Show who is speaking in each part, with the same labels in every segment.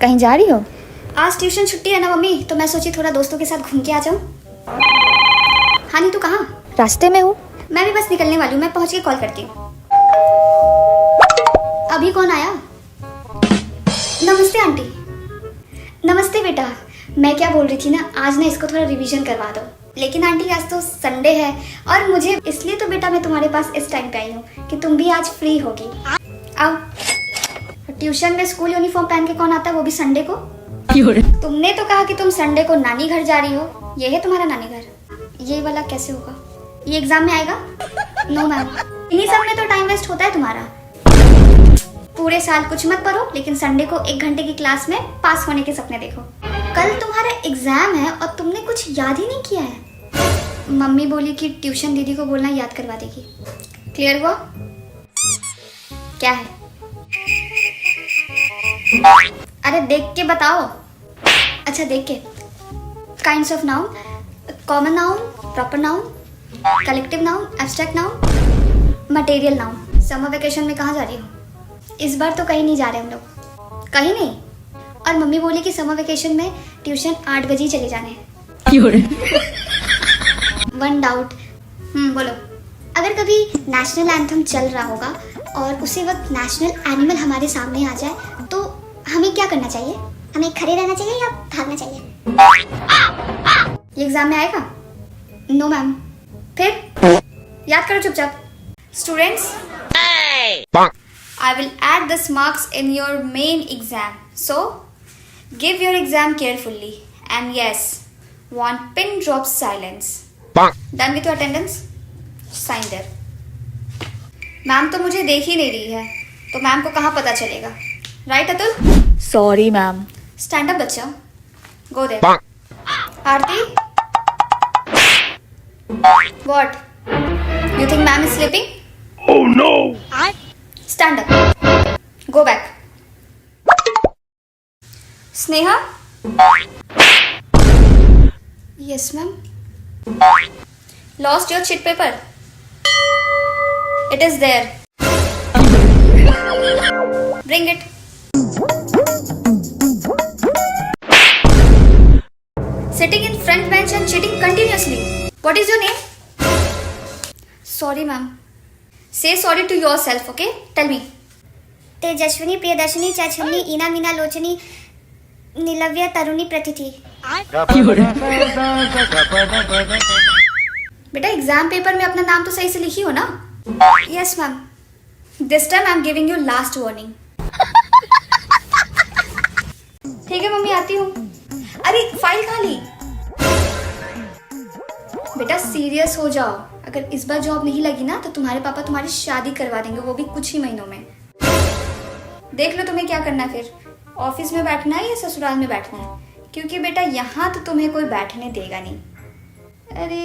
Speaker 1: कहीं जा रही हो?
Speaker 2: आज ट्यूशन छुट्टी है ना मम्मी, तो मैं सोची थोड़ा दोस्तों के साथ घूम के आ जाऊँ। हाँ नहीं, तू कहाँ?
Speaker 1: रास्ते में हूँ।
Speaker 2: मैं भी बस निकलने वाली हूँ, मैं पहुँच के कॉल करती हूँ। अभी कौन आया? नमस्ते आंटी। नमस्ते बेटा। मैं क्या बोल रही थी ना, आज ना इसको थोड़ा रिवीजन करवा दो। लेकिन आंटी आज तो संडे है और मुझे इसलिए तो बेटा मैं तुम्हारे पास इस टाइम पे आई हूँ कि तुम भी आज फ्री होगी। आओ। ट्यूशन में स्कूल यूनिफॉर्म पहन के कौन आता है, वो भी संडे को? तुमने तो कहा कि तुम संडे को नानी घर जा रही हो। ये है तुम्हारा नानी घर? ये वाला कैसे होगा? ये एग्जाम में आएगा? नो मैम, इन्हीं सब में तो टाइम वेस्ट होता है तुम्हारा। पूरे साल कुछ मत पढ़ो, लेकिन संडे को 1 घंटे की क्लास में पास होने के सपने देखो। कल तुम्हारा एग्जाम है और तुमने कुछ याद ही नहीं किया है। मम्मी बोली कि ट्यूशन दीदी को बोलना याद करवा देगी। क्लियर हुआ? क्या है? अरे देख के बताओ। अच्छा देख के। Kinds of noun, common noun, proper noun, collective noun, abstract noun, material noun. Summer vacation में कहाँ जा रही हो? इस बार तो कहीं नहीं जा रहे हम लोग। कहीं नहीं? और मम्मी बोली कि समर वेकेशन में ट्यूशन 8 बजे ही चले जाने हैं। One doubt. बोलो। अगर कभी नेशनल एंथम चल रहा होगा और उसी वक्त नेशनल एनिमल हमारे सामने आ जाए तो हमें क्या करना चाहिए? हमें खड़े रहना चाहिए या भागना चाहिए? ये एग्जाम में आएगा? No ma'am. फिर याद करो चुपचाप। Students, I will add this marks in your main exam. So, give your exam carefully. And yes, one pin drop silence. Done with your attendance? Sign there. Ma'am तो मुझे देख ही नहीं रही है, तो मैम को कहाँ पता चलेगा? Right Atul?
Speaker 1: Sorry ma'am.
Speaker 2: Stand up बच्चा। Go there. Aarti? What? You think ma'am is sleeping?
Speaker 3: Oh no!
Speaker 2: Stand up. Go back. Sneha? Yes, ma'am. Lost your chit paper? It is there. Bring it. Sitting in front bench and cheating continuously. What is your name? Sorry, ma'am. Say sorry to yourself, okay? Tell me. Tejaswini, Priyadarshini, चाचमनी, ईना, मीना, लोचनी, नीलव्य, तरुणी, प्रतिथि। बेटा exam paper में अपना नाम तो सही से लिखी हो ना? Yes ma'am. This time I am giving you last warning. ठीक है मम्मी, आती हूँ। अरे फाइल कहाँ ली? बेटा सीरियस हो जाओ। अगर इस बार जॉब नहीं लगी ना तो तुम्हारे पापा तुम्हारी शादी करवा देंगे, वो भी कुछ ही महीनों में। देख लो तुम्हें क्या करना है, फिर ऑफिस में बैठना है या ससुराल में बैठना है, क्योंकि बेटा यहाँ तो तुम्हें कोई बैठने देगा नहीं। अरे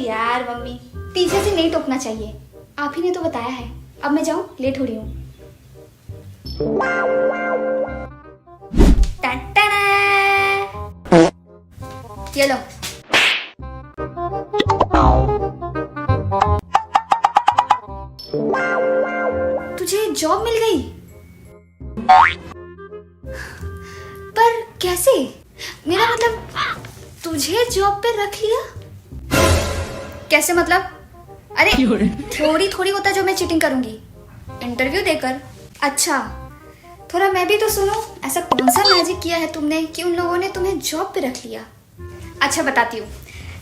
Speaker 2: यार मम्मी, पीछे से नहीं टोकना चाहिए, आप ही ने तो बताया है। अब मैं जाऊँ, लेट हो रही हूँ। ये लो। तुझे जॉब मिल गई? पर कैसे? मेरा मतलब तुझे जॉब पे रख लिया? कैसे मतलब? अरे थोड़ी थोड़ी होता जो मैं चीटिंग करूंगी इंटरव्यू देकर। अच्छा, थोड़ा मैं भी तो सुनो, ऐसा कौन सा मैजिक किया है तुमने कि उन लोगों ने तुम्हें जॉब पे रख लिया? अच्छा बताती हूँ।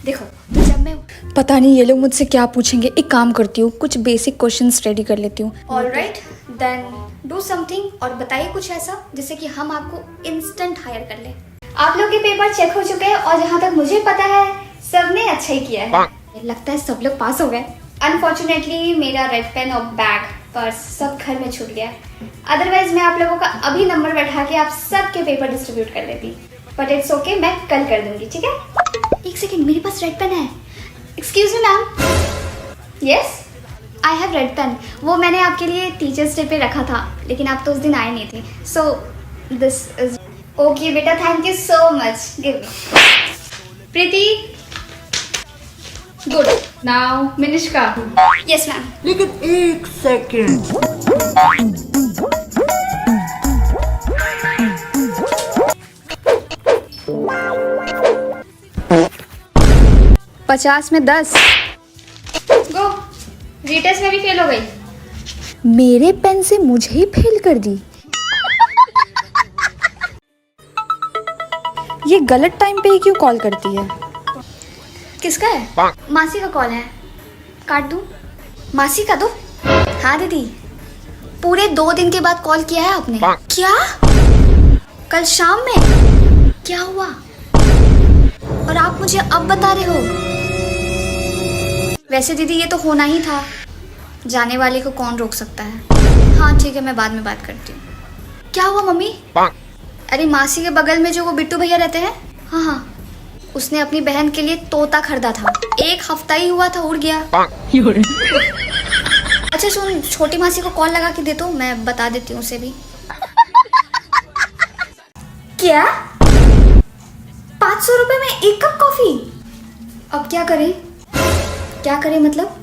Speaker 2: देखो, तो जब मैं
Speaker 1: पता नहीं ये लोग मुझसे क्या पूछेंगे। एक काम करती हूँ, कुछ बेसिक क्वेश्चंस रेडी कर लेती हूँ।
Speaker 2: ऑलराइट, देन डू समथिंग और बताइए कुछ ऐसा जिससे कि हम आपको इंस्टेंट हायर कर ले। आप लोग के पेपर चेक हो चुके हैं और जहाँ तक मुझे पता है सबने अच्छा ही किया है। लगता है सब लोग पास हो गए। अनफॉर्चुनेटली मेरा रेड पेन और बैग, पर्स सब घर में छूट गया। अदरवाइज मैं आप लोगों का अभी नंबर बैठा के आप सबके पेपर डिस्ट्रीब्यूट कर देती, बट इट्स ओके, मैं कल कर दूंगी। ठीक है? एक सेकेंड, मेरे पास रेड पेन है। Excuse me ma'am. Yes, I have red pen. वो मैंने आपके लिए टीचर्स डे पे रखा था, लेकिन आप तो उस दिन आए नहीं थे। सो दिस इज ओके बेटा, thank you so much. Give me. Preeti, good. Now Minishka. Yes ma'am.
Speaker 3: लेकिन एक सेकंड,
Speaker 1: 50 में 10।
Speaker 2: गो, रीटेस्ट में भी फेल हो गई।
Speaker 1: मेरे पेन से मुझे ही फेल कर दी। ये गलत टाइम पे ही क्यों कॉल करती है?
Speaker 2: किसका है? मासी का कॉल है, काट दूं? मासी का दो। हाँ दीदी, पूरे 2 दिन के बाद कॉल किया है आपने। क्या? कल शाम में? क्या हुआ? और आप मुझे अब बता रहे हो? वैसे दीदी ये तो होना ही था, जाने वाले को कौन रोक सकता है। हाँ ठीक है, मैं बाद में बात करती हूँ। क्या हुआ मम्मी? अरे मासी के बगल में जो वो बिट्टू भैया रहते हैं, हाँ हाँ, उसने अपनी बहन के लिए तोता खरीदा था। 1 हफ्ता ही हुआ था, उड़ गया। अच्छा सुन, छोटी मासी को कॉल लगा के दे तो, मैं बता देती हूँ उसे भी। क्या? 500 रुपए में 1 कप कॉफी? अब क्या करें? क्या करें मतलब?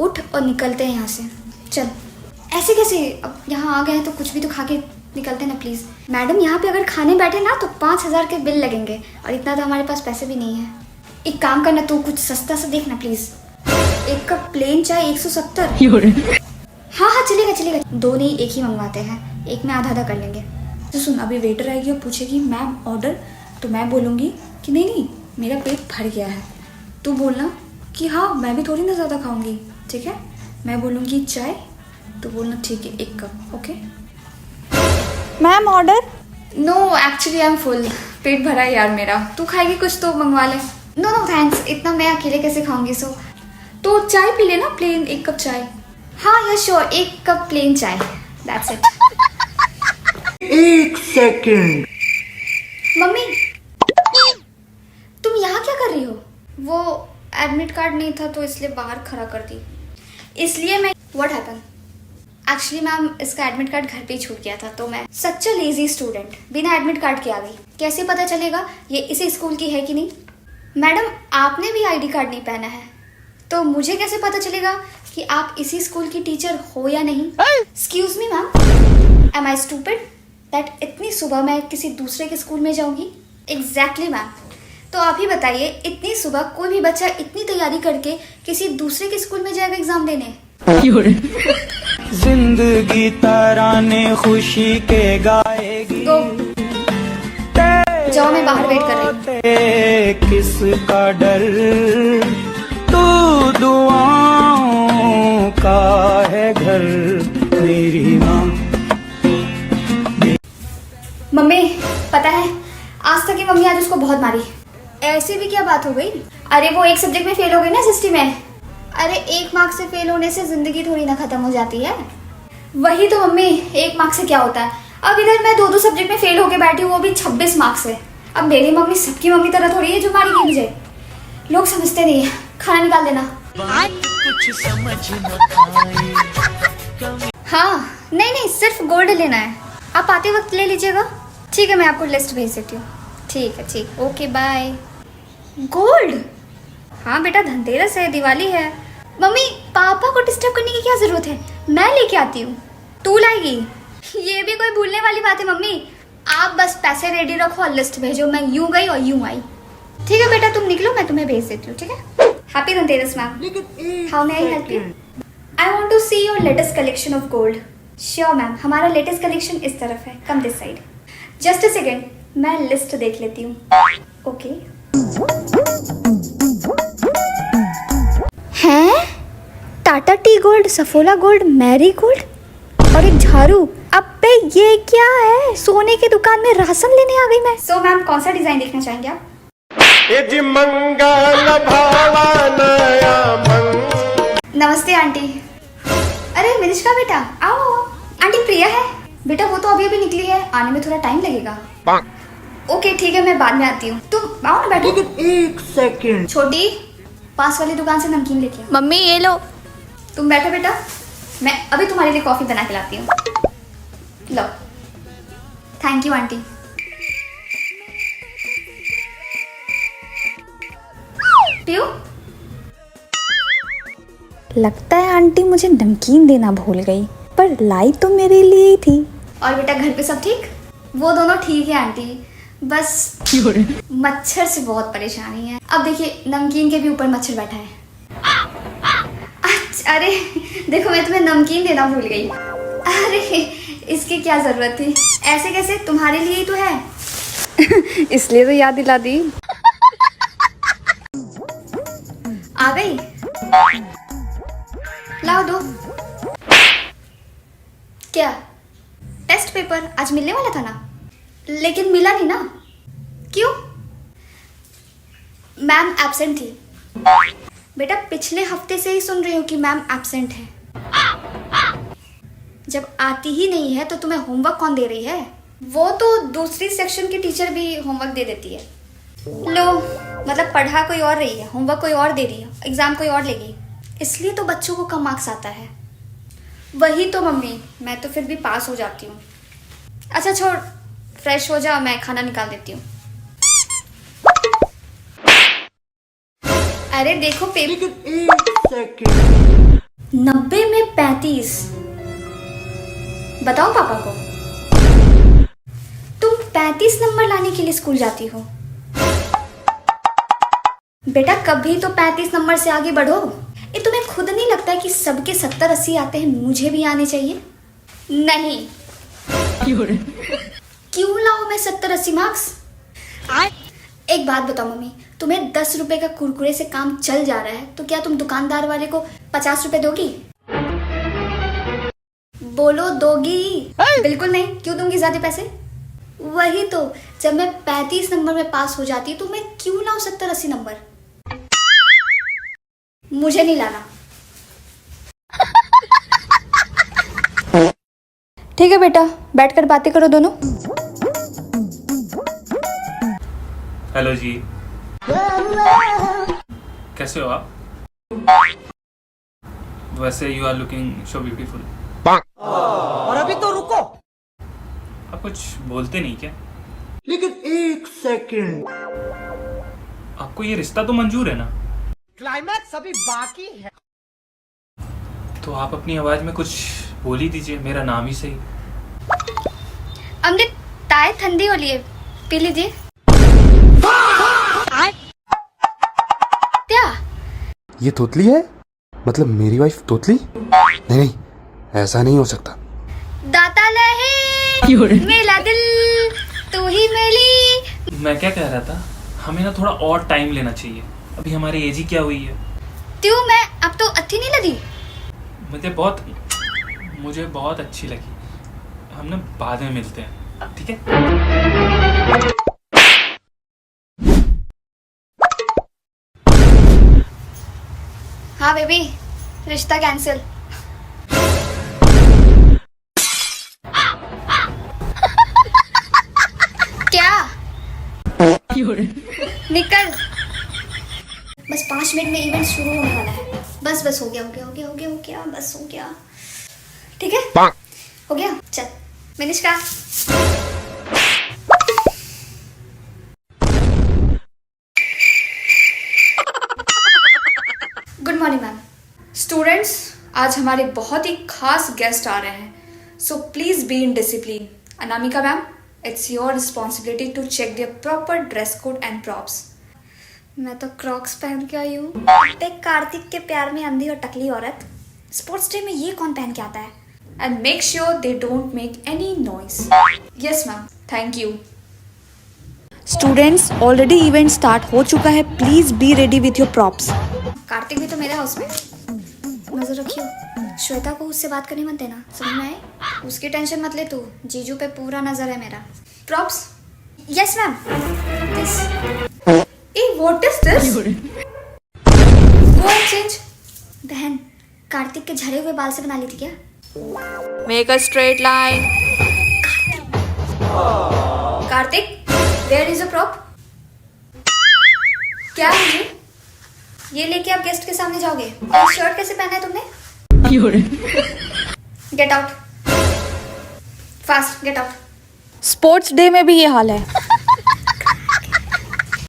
Speaker 2: उठ और निकलते हैं यहाँ से, चल। ऐसे कैसे? अब यहाँ आ गए हैं तो कुछ भी तो खा के निकलते ना प्लीज। मैडम यहाँ पे अगर खाने बैठे ना तो 5000 के बिल लगेंगे, और इतना तो हमारे पास पैसे भी नहीं है। एक काम करना, तू कुछ सस्ता सा देखना प्लीज। 1 कप प्लेन चाय 170। हाँ हाँ चलेगा चलेगा, 2 नहीं 1 ही मंगवाते हैं, 1 में आधा आधा कर लेंगे। तो सुन, अभी वेटर आएगी और पूछेगी मैम ऑर्डर, तो मैं बोलूँगी कि नहीं नहीं मेरा पेट भर गया है। तू बोलना कि हाँ मैं भी थोड़ी ना ज़्यादा खाऊंगी, ठीक है। मैं बोलूँगी चाय, तो बोलना ठीक है 1 cup, okay.
Speaker 1: Ma'am order.
Speaker 2: No actually I am full, पेट भरा है यार मेरा। तू खाएगी कुछ तो मंगवा ले। नो नो थैंक्स, इतना मैं अकेले कैसे खाऊंगी। सो तो चाय पी लेना, प्लेन 1 कप चाय। हाँ या श्योर, 1 कप प्लेन चाय, दैट्स इट।
Speaker 3: 1 सेकंड।
Speaker 2: मम्मी तुम यहाँ क्या कर रही हो? वो एडमिट कार्ड नहीं था तो इसलिए बाहर खड़ा कर दी, इसलिए मैं। What happen? एक्चुअली मैम इसका एडमिट कार्ड घर पे ही छूट गया था, तो मैं सच अ लेजी स्टूडेंट बिना एडमिट कार्ड के आ गई। कैसे पता चलेगा ये इसी स्कूल की है कि नहीं? मैडम आपने भी आईडी कार्ड नहीं पहना है, तो मुझे कैसे पता चलेगा कि आप इसी स्कूल की टीचर हो या नहीं? Excuse me ma'am, am I stupid that इतनी सुबह मैं किसी दूसरे के स्कूल में जाऊंगी? Exactly ma'am. तो आप ही बताइए, इतनी सुबह कोई भी बच्चा इतनी तैयारी करके किसी दूसरे के स्कूल में जाएगा एग्जाम देने?
Speaker 4: जिंदगी तराने खुशी के गाएगी।
Speaker 2: तो जाओ, मैं बाहर वेट कर रही हूँ।
Speaker 4: किसका डर, तू दुआओं का है घर मेरी माँ।
Speaker 2: मम्मी पता है, आज तक की मम्मी आज उसको बहुत मारी। ऐसे भी क्या बात हो गई? अरे वो 1 सब्जेक्ट में फेल हो गई ना सिस्टम में। अरे 1 मार्क्स से फेल होने से जिंदगी थोड़ी ना खत्म हो जाती है। वही तो मम्मी, 1 मार्क्स से क्या होता है? अब इधर मैं 2 सब्जेक्ट में फेल होके बैठी हूँ, वो भी 26 मार्क्स से। अब मेरी मम्मी सबकी मम्मी तरह थोड़ी है जो मारेगी मुझे। लोग समझते नहीं है। खाना निकाल देना।
Speaker 4: कुछ समझ न
Speaker 2: हाँ नहीं नहीं, सिर्फ गोल्ड लेना है, आप आते वक्त ले लीजिएगा। ठीक है, मैं आपको लिस्ट भेज देती हूँ। ठीक है ठीक, ओके बाय। गोल्ड? हाँ बेटा, धनतेरस है, दिवाली है। मम्मी पापा को डिस्टर्ब करने की क्या जरूरत है, मैं लेके आती हूँ। तू लाएगी? ये भी कोई भूलने वाली बात है मम्मी। आप बस पैसे रेडी रखो और लिस्ट भेजो, मैं यूं गई और यूं आई। ठीक है बेटा, तुम निकलो, मैं तुम्हें भेज देती हूँ। ठीक है, happy Dhanteras ma'am. How may I help you? I want to see your latest collection of gold. Sure ma'am, हमारा लेटेस्ट कलेक्शन इस तरफ है, come this side. Just a second, मैं लिस्ट देख लेती हूँ। ओके। हैं? Tata tea gold, Saffola gold, Marie gold और एक झाड़ू। अबे ये क्या है? सोने की दुकान में राशन लेने आ गई मैं। सो मैम, कौन सा डिजाइन देखना चाहेंगे आप?
Speaker 3: यदि मंगल भावनया
Speaker 2: नमस्ते आंटी। अरे मिनिष्का बेटा, आओ। आंटी प्रिया है बेटा, वो तो अभी अभी निकली है, आने में थोड़ा टाइम लगेगा। ओके ठीक है, मैं बाद में आती हूँ। तुम आओ ना, बैठो।
Speaker 3: 1 सेकंड।
Speaker 2: छोटी, पास वाली दुकान से नमकीन लेके आओ।
Speaker 1: मम्मी ये लो।
Speaker 2: तुम बैठो बेटा, मैं अभी तुम्हारे लिए कॉफी बना के लाती हूँ। लो। Thank you aunty. पियो।
Speaker 1: लगता है आंटी मुझे नमकीन देना भूल गई, पर लाई तो मेरे लिए ही थी।
Speaker 2: और बेटा घर पे सब ठीक? वो दोनों ठीक है आंटी, बस मच्छर से बहुत परेशानी है। अब देखिए नमकीन के भी ऊपर मच्छर बैठा है। अरे देखो मैं तुम्हें नमकीन देना भूल गई। अरे इसकी क्या जरूरत थी, ऐसे कैसे, तुम्हारे लिए ही तो है।
Speaker 1: इसलिए तो याद दिला दी।
Speaker 2: आ गई, लाओ दो। क्या टेस्ट पेपर आज मिलने वाला था ना, लेकिन मिला नहीं ना, क्यों? मैम एब्सेंट थी। बेटा पिछले हफ्ते से ही सुन रही हूँ कि मैम एब्सेंट है। जब आती ही नहीं है तो तुम्हें होमवर्क कौन दे रही है? वो तो दूसरी सेक्शन की टीचर भी होमवर्क दे देती है। लो, मतलब पढ़ा कोई और रही है, होमवर्क कोई और दे रही है, एग्जाम कोई और लेगी, इसलिए तो बच्चों को कम मार्क्स आता है। वही तो मम्मी, मैं तो फिर भी पास हो जाती हूँ। अच्छा छोड़, फ्रेश हो जा, मैं खाना निकाल देती हूँ। अरे देखो पेपर,
Speaker 3: लेकिन 1 सेकंड।
Speaker 2: 90 में 35। बताओ पापा को, तुम 35 नंबर लाने के लिए स्कूल जाती हो। बेटा कभी तो 35 नंबर से आगे बढ़ो। ये तुम्हें खुद नहीं लगता है कि सबके 70-80 आते हैं, मुझे भी आने चाहिए? नहीं, क्यों लाऊं मैं 70-80 मार्क्स? एक बात बताओ मम्मी, तुम्हें 10 रुपए का कुरकुरे से काम चल जा रहा है, तो क्या तुम दुकानदार वाले को 50 रुपए दोगी? बोलो दोगी? बिल्कुल नहीं। क्यों दूंगी ज्यादा पैसे? वही तो, जब मैं 35 नंबर में पास हो जाती तो मैं क्यों लाऊं 70-80 नंबर? मुझे नहीं लाना।
Speaker 1: ठीक है बेटा, बैठकर बातें करो दोनों।
Speaker 5: हेलो जी, कैसे हो आप? वैसे you are looking so beautiful.
Speaker 3: और अभी तो रुको।
Speaker 5: आप कुछ बोलते नहीं क्या?
Speaker 3: लेकिन 1 सेकंड।
Speaker 5: आपको ये रिश्ता तो मंजूर है ना?
Speaker 3: क्लाइमैक्स अभी बाकी है।
Speaker 5: तो आप अपनी आवाज में कुछ बोल ही दीजिए, मेरा नाम ही सही।
Speaker 2: अमृत, ताए ठंडी हो लिए, पी लीजिए। क्या?
Speaker 6: ये तोतली है? मतलब मेरी वाइफ तोतली? नहीं नहीं, ऐसा नहीं हो सकता।
Speaker 2: दाता लहे मेरा दिल, तू ही मेरी।
Speaker 5: मैं क्या कह रहा था, हमें ना थोड़ा और टाइम लेना चाहिए। अभी हमारी एज ही क्या हुई है।
Speaker 2: क्यों, मैं अब तो अच्छी नहीं लगी?
Speaker 5: मुझे बहुत अच्छी लगी। हम ना बाद में मिलते हैं, ठीक है?
Speaker 2: हाँ बेबी, रिश्ता कैंसिल। क्या? निकल। बस 5 मिनट में इवेंट शुरू होने वाला है। बस हो गया, बस हो गया। ठीक है, हो गया। चल Minishka. Good morning ma'am. Students, आज हमारे बहुत ही खास गेस्ट आ रहे हैं, so please be in discipline. Anamika ma'am, it's your responsibility to check their proper dress code and props. मैं तो क्रॉक्स पहन के आई हूँ। देख, कार्तिक के प्यार में अंधी और टकली औरत, स्पोर्ट्स डे में ये कौन पहन के आता है? And make sure they don't make any noise. Yes ma'am, thank you.
Speaker 1: Students, already event start हो चुका है, please be ready with your props.
Speaker 2: Kartik भी तो मेरे हाउस में है, नजर रखियो। श्वेता को उससे बात करने मत देना, समझ में आए? उसकी टेंशन मत ले तू, जीजू पे पूरा नजर है मेरा। Props? Yes ma'am. This, A what is this? Go and change. बहन, कार्तिक के झड़े हुए बाल से बना ली थी क्या?
Speaker 1: Make a straight line.
Speaker 2: Kartik, where is a prop? क्या है ये? ये लेके आप गेस्ट के सामने जाओगे? और शर्ट कैसे पहना है तुमने? Get out, fast get out.
Speaker 1: Sports day में भी ये हाल है।